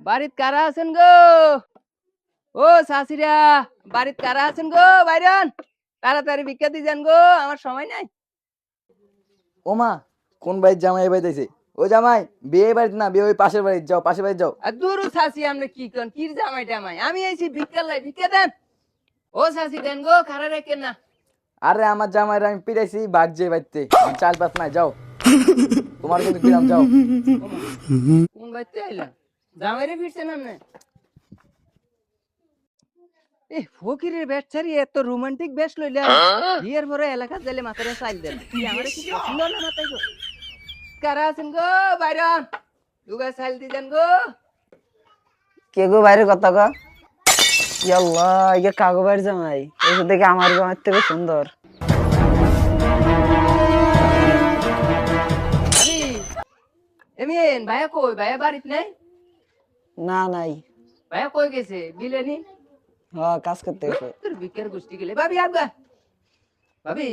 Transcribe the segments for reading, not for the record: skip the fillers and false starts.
বাড়িত কারা আছেন গো? ও চাচিরা, বাড়িত কারা আছেন গো? বাইরন, তাড়াতাড়ি ভিক্ষা দিয়ে যান গো, আমার সময় নাই। ও মা, কোন বাড়ির জামাই এই বাড়িতে আইছে? ও জামাই, বিয়ে বাড়িতে না, বিয়ে ওই পাশের বাড়িতে যাও, পাশের বাড়িতে যাও। আর দূর চাচি, আপনি কি কন? কি জামাই টামাই? আমি আইছি ভিক্ষার লাই, ভিক্ষা দেন। ও চাচি দেন গো, খারা রেখেন না। আরে আমার জামাইরা আমি পিটাইছি, ভাগ যে বাড়িতে চাল পাত নাই, যাও। তোমার কিন্তু দিলাম, যাও। কোন বাড়িতে আইলা? জামাইরে ফিরছেন আপনি? এ ফকিরের বেচারি এত রোমান্টিক বেশ লইলা, বিয়ের পরে এলাকা যাইলে মাথারে চাইল দেন। কি আমারে কি পছন্দ না মাথায় গো? কারা আছেন গো বাইরন? দুগা চাইল দি দেন গো। কে গো বাইরে কথা কো? ইয়াল্লাহ, ইয়ে কাগো বাইর জামাই, এই দেখে আমার জামাই থেকে সুন্দর। আরে এমিন ভাইয়া কই? ভাইয়া বাড়িত নাই? না নাই, ভাইয়া কই গেছে? বিলেনি? হ্যাঁ কাজ করতে গেছে। তোর বিকের গোষ্ঠী গেলে ভাবি আগা। ভাবি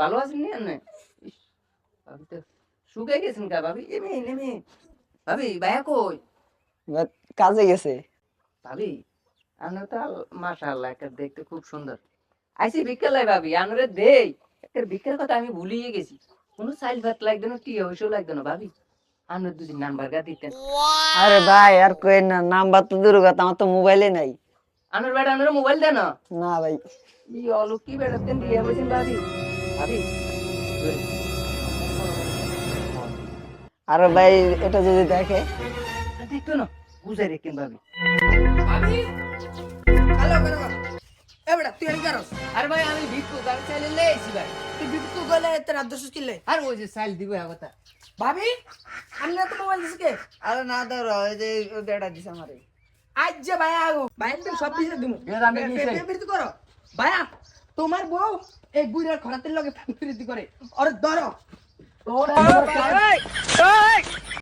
ভালো আছেন নি আপনি? ইস, ভাবি তো শুকিয়ে গেছেন কা ভাবি? এমিন এমিন ভাবি ভাইয়া কই? কাজে গেছে। ভাবি আমরা তো মাশাআল্লাহ একটা দেখতে খুব সুন্দর। আইসি বিকেলাই ভাবি আনরে দেই। একটা বিকের কথা আমি ভুলিয়ে গেছি। কোন সাইল ভাত লাগবে না, টি হইছো লাগবে না ভাবি। আনরে দুদিন নাম্বার গা দিতেন। আরে ভাই আর কই না, নাম্বার তো দূর কথা, আমার তো মোবাইলে নাই। আনর বেটা আনরে মোবাইল দেন। না ভাই। ই অলু কি বেটা তেন দিয়ে বসেন ভাবি। ভাবি আরে ভাই এটা যদি দেখে। দেখতো না বুঝাই রেখেন ভাবি। ভাবি হ্যালো কেন? এ বেটা তুই এনে করস? আরে ভাই আমি ভিক্ষু গাড়ি চাইলে লেইছি ভাই। তুই বিট্টু গলে তোর আদর্শ কিলে আর ওই যে সাইল দিব এ কথা। ভাবি আমি না তো মোবাইল দিছি কে আরে না ধরো, এই যে বেটা দিছে আমারে। আজ যে ভাইয়া আগো ভাই তুমি সব দিছে দিমু এর আমি কি চাই? বিরতি করো ভাইয়া তোমার বউ এই বুড়ার খরাতের লগে বিরতি করে ওরে ধরো ওরে